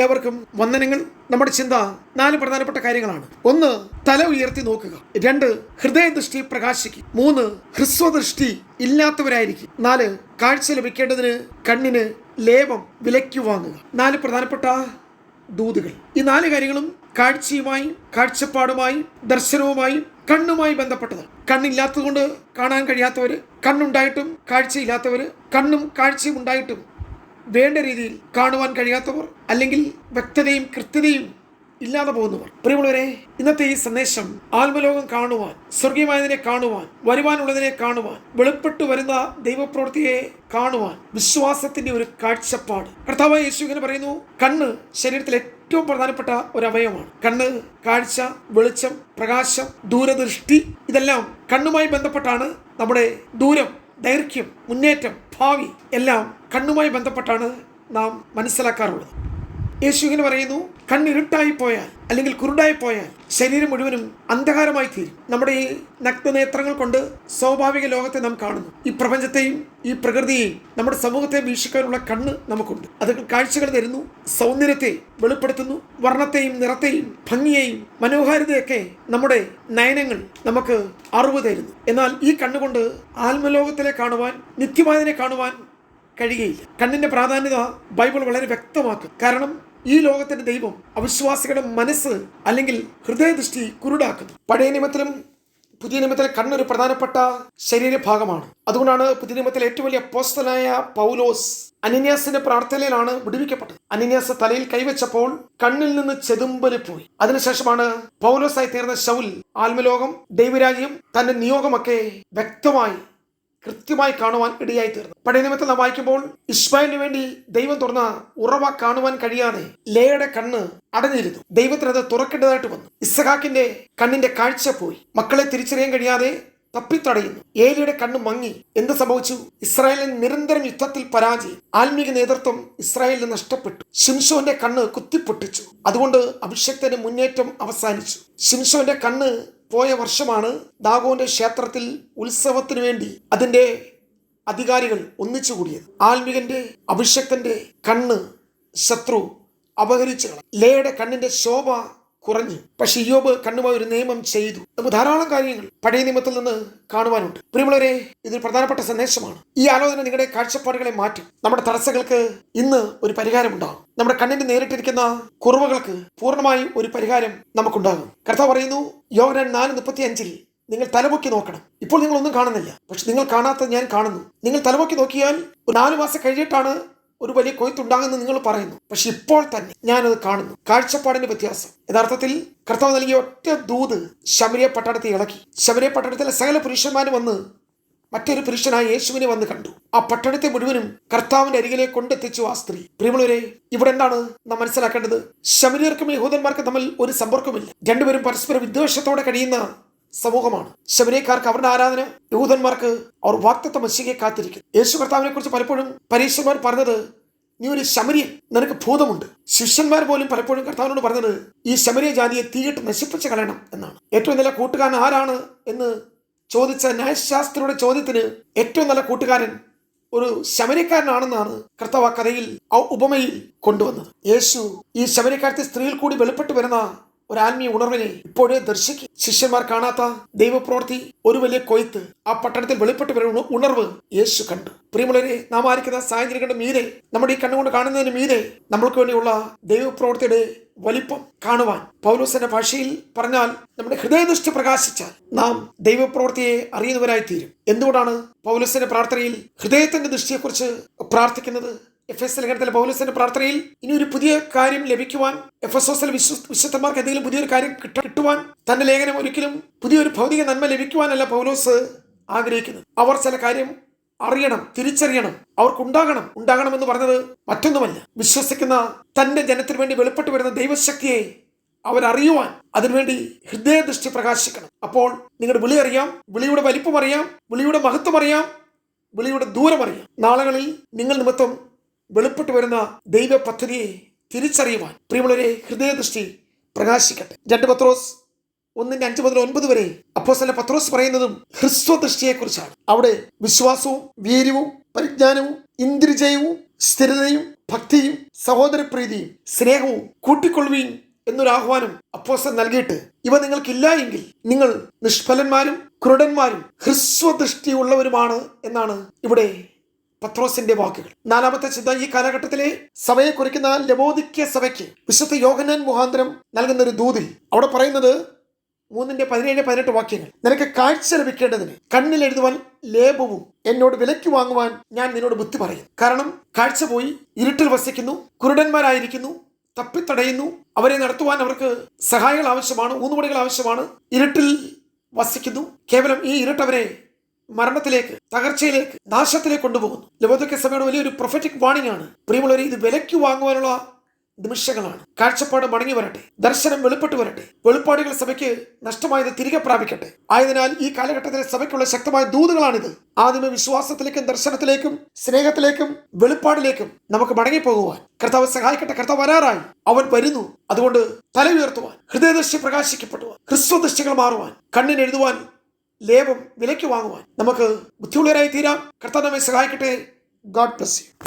ഏവർക്കും വന്ദനങ്ങൾ. നമ്മുടെ ചിന്ത 4 പ്രധാനപ്പെട്ട കാര്യങ്ങളാണ്. 1. തല ഉയർത്തി നോക്കുക. 2. ഹൃദയദൃഷ്ടി പ്രകാശിക്കും. 3. ഹ്രസ്വദൃഷ്ടി ഇല്ലാത്തവരായിരിക്കും. 4. കാഴ്ച ലഭിക്കേണ്ടതിന് കണ്ണിന് ലേപം വിലയ്ക്ക് വാങ്ങുക. 4 പ്രധാനപ്പെട്ട ദൂതുകൾ. ഈ 4 കാര്യങ്ങളും കാഴ്ചയുമായി, കാഴ്ചപ്പാടുമായി, ദർശനവുമായി, കണ്ണുമായി ബന്ധപ്പെട്ടത്. കണ്ണില്ലാത്തതുകൊണ്ട് കാണാൻ കഴിയാത്തവര്, കണ്ണുണ്ടായിട്ടും കാഴ്ചയില്ലാത്തവര്, കണ്ണും കാഴ്ചയും ഉണ്ടായിട്ടും വേണ്ട രീതിയിൽ കാണുവാൻ കഴിയാത്തവർ, അല്ലെങ്കിൽ വ്യക്തതയും കൃത്യതയും ഇല്ലാതെ പോകുന്നവർ. പ്രിയമുള്ളവരെ, ഇന്നത്തെ ഈ സന്ദേശം ആത്മലോകം കാണുവാൻ, സ്വർഗീയമായതിനെ കാണുവാൻ, വരുവാനുള്ളതിനെ കാണുവാൻ, വെളിപ്പെട്ടു വരുന്ന ദൈവപ്രവൃത്തിയെ കാണുവാൻ വിശ്വാസത്തിന്റെ ഒരു കാഴ്ചപ്പാട്. കർത്താവായ യേശു ഇങ്ങനെ പറയുന്നു, കണ്ണ് ശരീരത്തിലെ ഏറ്റവും പ്രധാനപ്പെട്ട ഒരു അവയവമാണ്. കണ്ണ്, കാഴ്ച, വെളിച്ചം, പ്രകാശം, ദൂരദൃഷ്ടി, ഇതെല്ലാം കണ്ണുമായി ബന്ധപ്പെട്ടാണ്. നമ്മുടെ ദൂരം, ദൈർഘ്യം, മുന്നേറ്റം, ഭാവി എല്ലാം കണ്ണുമായി ബന്ധപ്പെട്ടാണ് നാം മനസ്സിലാക്കാറുള്ളത്. യേശു ഇങ്ങനെ പറയുന്നു, കണ്ണിരുട്ടായി പോയാൽ അല്ലെങ്കിൽ കുരുടായി പോയാൽ ശരീരം മുഴുവനും അന്ധകാരമായി തീരും. നമ്മുടെ ഈ നഗ്നനേത്രങ്ങൾ കൊണ്ട് സ്വാഭാവിക ലോകത്തെ നാം കാണുന്നു. ഈ പ്രപഞ്ചത്തെയും ഈ പ്രകൃതിയെയും നമ്മുടെ സമൂഹത്തെ വീക്ഷിക്കാനുള്ള കണ്ണ് നമുക്കുണ്ട്. അത് കാഴ്ചകൾ തരുന്നു, സൗന്ദര്യത്തെ വെളിപ്പെടുത്തുന്നു, വർണ്ണത്തെയും നിറത്തെയും ഭംഗിയെയും മനോഹാരിതയൊക്കെ നമ്മുടെ നയനങ്ങൾ നമുക്ക് അറിവ് തരുന്നു. എന്നാൽ ഈ കണ്ണുകൊണ്ട് ആത്മലോകത്തിലെ കാണുവാൻ, നിത്യമായതിനെ കാണുവാൻ കഴിയുകയില്ല. കണ്ണിന്റെ പ്രാധാന്യത ബൈബിൾ വളരെ വ്യക്തമാക്കും. കാരണം ഈ ലോകത്തിന്റെ ദൈവം അവിശ്വാസികളുടെ മനസ്സ് അല്ലെങ്കിൽ ഹൃദയദൃഷ്ടി കുരുടാക്കുന്നു. പഴയ നിയമത്തിലും പുതിയ നിയമത്തിലെ കണ്ണൊരു പ്രധാനപ്പെട്ട ശരീരഭാഗമാണ്. അതുകൊണ്ടാണ് പുതിയ നിയമത്തിലെ ഏറ്റവും വലിയ അപ്പോസ്തലനായ പൗലോസ് അനന്യാസിന്റെ പ്രാർത്ഥനയിലാണ് വിടുവിക്കപ്പെട്ടത്. അനന്യാസ് തലയിൽ കൈവച്ചപ്പോൾ കണ്ണിൽ നിന്ന് ചെതുമ്പല് പോയി. അതിനുശേഷമാണ് പൗലോസായി തീർന്ന ശൗൽ ആത്മലോകം, ദൈവരാജ്യം, തന്റെ നിയോഗമൊക്കെ വ്യക്തമായി കൃത്യമായി കാണുവാൻ ഇടയായി തീർന്നു. പഴയ നിയമത്തിൽ നാം വായിക്കുമ്പോൾ ഇസ്മായിലിന് വേണ്ടി ദൈവം തുറന്ന ഉറവ കാണുവാൻ കഴിയാതെ ലേയുടെ കണ്ണ് അടഞ്ഞിരുന്നു. ദൈവത്തിന് അത് തുറക്കേണ്ടതായിട്ട് വന്നു. ഇസ്ഹാക്കിന്റെ കണ്ണിന്റെ കാഴ്ച പോയി. മക്കളെ തിരിച്ചറിയാൻ കഴിയാതെ തപ്പിത്തടയുന്നു. ഏലിയുടെ കണ്ണ് മങ്ങി. എന്ത് സംഭവിച്ചു? ഇസ്രായേലിന് നിരന്തരം യുദ്ധത്തിൽ പരാജയം. ആത്മീക നേതൃത്വം ഇസ്രായേലിന് നഷ്ടപ്പെട്ടു. ശിംശോന്റെ കണ്ണ് കുത്തിപ്പൊട്ടിച്ചു. അതുകൊണ്ട് അഭിഷേകത്തിന്റെ മുന്നേറ്റം അവസാനിച്ചു. ശിംശോന്റെ കണ്ണ് പോയ വർഷമാണ് ദാഗോന്റെ ക്ഷേത്രത്തിൽ ഉത്സവത്തിനു വേണ്ടി അതിന്റെ അധികാരികൾ ഒന്നിച്ചുകൂടിയത്. ആത്മീകന്റെ അഭിഷേകത്തിന്റെ കണ്ണ് ശത്രു അപഹരിച്ചു കളഞ്ഞു. ലേയുടെ കണ്ണിന്റെ ശോഭ കുറഞ്ഞു. പക്ഷെ ഇയ്യോബ് കണ്ണുമായി ഒരു നിയമം ചെയ്തു. നമുക്ക് ധാരാളം കാര്യങ്ങൾ പഴയ നിയമത്തിൽ നിന്ന് കാണുവാനുണ്ട്. പ്രിയമുള്ളവരെ, ഇതൊരു പ്രധാനപ്പെട്ട സന്ദേശമാണ്. ഈ ആലോചന നിങ്ങളുടെ കാഴ്ചപ്പാടുകളെ മാറ്റും. നമ്മുടെ തടസ്സങ്ങൾക്ക് ഇന്ന് ഒരു പരിഹാരം ഉണ്ടാകും. നമ്മുടെ കണ്ണിന് നേരിട്ടിരിക്കുന്ന കുറവുകൾക്ക് പൂർണ്ണമായും ഒരു പരിഹാരം നമുക്കുണ്ടാകും. കർത്താവ് പറയുന്നു, യോഹന്നാൻ 4:35, നിങ്ങൾ തലപൊക്കി നോക്കണം. ഇപ്പോൾ നിങ്ങൾ ഒന്നും കാണുന്നില്ല, പക്ഷെ നിങ്ങൾ കാണാത്തത് ഞാൻ കാണുന്നു. നിങ്ങൾ തലപൊക്കി നോക്കിയാൽ ഒരു 4 മാസം കഴിഞ്ഞിട്ടാണ് ഒരു വലിയ കൊയ്ത്തുണ്ടാകുമെന്ന് നിങ്ങൾ പറയുന്നു, പക്ഷെ ഇപ്പോൾ തന്നെ ഞാനത് കാണുന്നു. കാഴ്ചപ്പാടിന്റെ വ്യത്യാസം. യഥാർത്ഥത്തിൽ കർത്താവ് നൽകിയ ഒറ്റ ദൂത് ശമരിയ പട്ടണത്തെ ഇളക്കി. ശമരിയ പട്ടണത്തിലെ സകല പുരുഷന്മാരും വന്ന് മറ്റൊരു പുരുഷനായ യേശുവിനെ വന്ന് കണ്ടു. ആ പട്ടണത്തെ മുഴുവനും കർത്താവിന്റെ അരികിലേക്ക് കൊണ്ടെത്തിച്ചു ആ സ്ത്രീ. പ്രിയമുള്ളവരെ, ഇവിടെ എന്താണ് നാം മനസ്സിലാക്കേണ്ടത്? ശമരിയർക്കും യഹൂദന്മാർക്കും തമ്മിൽ ഒരു സമ്പർക്കമില്ല. രണ്ടുപേരും പരസ്പര വിദ്വേഷത്തോടെ കഴിയുന്ന സമൂഹമാണ്. ശമരിയക്കാർക്ക് അവരുടെ ആരാധന, യഹൂദന്മാർക്ക് അവർ വാഗ്ദത്ത മെസ്സിയെ കാത്തിരിക്കുന്നു. യേശു കർത്താവിനെ കുറിച്ച് പലപ്പോഴും പരീക്ഷന്മാർ പറഞ്ഞത്, നീ ഒരു ശമരിയൻ, നിനക്ക് ഭൂതമുണ്ട്. ശിഷ്യന്മാർ പോലും പലപ്പോഴും കർത്താവിനോട് പറഞ്ഞത്, ഈ ശമരിയ ജാതിയെ തീയിട്ട് നശിപ്പിച്ച് കളയണം എന്നാണ്. ഏറ്റവും നല്ല കൂട്ടുകാരൻ ആരാണ് എന്ന് ചോദിച്ച ന്യായശാസ്ത്രിയുടെ ചോദ്യത്തിന് ഏറ്റവും നല്ല കൂട്ടുകാരൻ ഒരു ശമരിയക്കാരനാണെന്നാണ് കർത്താവ് ആ കഥയിൽ, ആ ഉപമയിൽ കൊണ്ടുവന്നത്. യേശു ഈ ശമരിയക്കാരത്തെ സ്ത്രീയിൽ കൂടി വെളിപ്പെട്ടു വരുന്ന ഒരു ആത്മീയ ഉണർവിനെ ഇപ്പോഴേ ദർശിക്കും. ശിഷ്യന്മാർ കാണാത്ത ദൈവപ്രവൃത്തി, ഒരു വലിയ കൊയ്ത്ത് ആ പട്ടണത്തിൽ വെളിപ്പെട്ടു വരുന്ന ഉണർവ് യേശു കണ്ടു. പ്രിയമുള്ളവരെ, നാം ആയിരിക്കുന്ന സാഹചര്യങ്ങളുടെ മീതെ, നമ്മുടെ ഈ കണ്ണുകൊണ്ട് കാണുന്നതിന് മീതെ നമ്മൾക്ക് വേണ്ടിയുള്ള ദൈവപ്രവൃത്തിയുടെ വലിപ്പം കാണുവാൻ, പൗലോസിന്റെ ഭാഷയിൽ പറഞ്ഞാൽ നമ്മുടെ ഹൃദയദൃഷ്ടി പ്രകാശിച്ചാൽ നാം ദൈവപ്രവൃത്തിയെ അറിയുന്നവരായി തീരും. എന്തുകൊണ്ടാണ് പൗലോസിന്റെ പ്രാർത്ഥനയിൽ ഹൃദയത്തിന്റെ ദൃഷ്ടിയെക്കുറിച്ച് പ്രാർത്ഥിക്കുന്നത്? എഫെസ്യ ലേഖനത്തിലെ പൗലോസിന്റെ പ്രാർത്ഥനയിൽ ഇനി ഒരു പുതിയ കാര്യം ലഭിക്കുവാൻ, എഫെസോസിലെ വിശുദ്ധന്മാർക്ക് എന്തെങ്കിലും പുതിയൊരു കാര്യം കിട്ടുവാൻ, തന്റെ ലേഖനം ഒരിക്കലും പുതിയൊരു ഭൗതിക നന്മ ലഭിക്കുവാനല്ല പൗലോസ് ആഗ്രഹിക്കുന്നത്. അവർ ചില കാര്യം അറിയണം, തിരിച്ചറിയണം, ഉണ്ടാകണമെന്ന് പറഞ്ഞത് മറ്റൊന്നുമല്ല. വിശ്വസിക്കുന്ന തന്റെ ജനത്തിന് വേണ്ടി വെളിപ്പെട്ടു വരുന്ന ദൈവശക്തിയെ അവരറിയുവാൻ, അതിനുവേണ്ടി ഹൃദയദൃഷ്ടി പ്രകാശിക്കണം. അപ്പോൾ നിങ്ങളുടെ വിളി അറിയാം, വിളിയുടെ വലിപ്പം അറിയാം, വിളിയുടെ മഹത്വം അറിയാം, വിളിയുടെ ദൂരം അറിയാം. നാളുകളിൽ നിങ്ങൾ നിമിത്തം വെളിപ്പെട്ടു വരുന്ന ദൈവ പദ്ധതിയെ തിരിച്ചറിയുവാൻ പ്രിയമുള്ളവരെ ഹൃദയദൃഷ്ടി പ്രകാശിക്കട്ടെ. 2 പത്രോസ് 1:5-9 വരെ അപ്പോസ്തലൻ പത്രോസ് പറയുന്നതും ഹ്രസ്വദൃഷ്ടിയെക്കുറിച്ചാണ്. അവിടെ വിശ്വാസവും വീര്യവും പരിജ്ഞാനവും ഇന്ദ്രിജയവും സ്ഥിരതയും ഭക്തിയും സഹോദരപ്രീതിയും സ്നേഹവും കൂട്ടിക്കൊള്ളുവീൻ എന്നൊരു ആഹ്വാനം അപ്പോസ്തലൻ നൽകിയിട്ട് ഇവ നിങ്ങൾക്കില്ല എങ്കിൽ നിങ്ങൾ നിഷ്ഫലന്മാരും കുരുടന്മാരും ഹ്രസ്വദൃഷ്ടിയുള്ളവരുമാണ് എന്നാണ് ഇവിടെ പത്രോസിന്റെ വാക്കുകൾ. നാലാമത്തെ ചിന്ത, ഈ കാലഘട്ടത്തിലെ സഭയെ കുറിക്കുന്ന ലവോദിക്യ സഭയ്ക്ക് വിശുദ്ധ യോഹന്നാൻ മുഖാന്തരം നൽകുന്ന ഒരു ദൂതിൽ അവിടെ പറയുന്നത് 3:17-18 വാക്യങ്ങൾ. നിനക്ക് കാഴ്ച ലഭിക്കേണ്ടതിന് കണ്ണിൽ എഴുതുവാൻ ലേപവും എന്നോട് വിലയ്ക്ക് വാങ്ങുവാൻ ഞാൻ നിന്നോട് ബുദ്ധി പറയും. കാരണം കാഴ്ച പോയി, ഇരുട്ടിൽ വസിക്കുന്നു, കുരുടന്മാരായിരിക്കുന്നു, തപ്പിത്തടയുന്നു. അവരെ നടത്തുവാൻ അവർക്ക് സഹായികൾ ആവശ്യമാണ്, ഊന്നുവടികൾ ആവശ്യമാണ്. ഇരുട്ടിൽ വസിക്കുന്നു. കേവലം ഈ ഇരുട്ട് അവരെ മരണത്തിലേക്ക്, തകർച്ചയിലേക്ക്, നാശത്തിലേക്ക് കൊണ്ടുപോകുന്നു. ലവോദിക്യ സഭയുടെ വലിയൊരു പ്രൊഫറ്റിക് വാണിംഗ് ആണ്. പ്രിയമുള്ളവരെ, ഇത് വിലയ്ക്ക് വാങ്ങുവാനുള്ള നിമിഷങ്ങളാണ്. കാഴ്ചപ്പാട് മടങ്ങി വരട്ടെ, ദർശനം വെളിപ്പെട്ടു വരട്ടെ, വെളിപ്പാടുകൾ സഭയ്ക്ക് നഷ്ടമായത് തിരികെ പ്രാപിക്കട്ടെ. ആയതിനാൽ ഈ കാലഘട്ടത്തിലെ സഭയ്ക്കുള്ള ശക്തമായ ദൂതുകളാണിത്. ആദ്യമേ വിശ്വാസത്തിലേക്കും ദർശനത്തിലേക്കും സ്നേഹത്തിലേക്കും വെളിപ്പാടിലേക്കും നമുക്ക് മടങ്ങിപ്പോകുവാൻ കർത്താവ് സഹായിക്കട്ടെ. കർത്താവ് വരാറായി, അവൻ വരുന്നു. അതുകൊണ്ട് തല ഉയർത്തുവാൻ, ഹൃദയദൃഷ്ടി പ്രകാശിക്കപ്പെടുവാൻ, ഹ്രസ്വദൃഷ്ടികൾ മാറുവാൻ, കണ്ണിന് എഴുതുവാൻ ലേപം വിലയ്ക്ക് വാങ്ങുവാൻ നമുക്ക് ബുദ്ധിയുള്ളവരായി തീരാം. കർത്താവ് നമ്മെ സഹായിക്കട്ടെ. God bless you.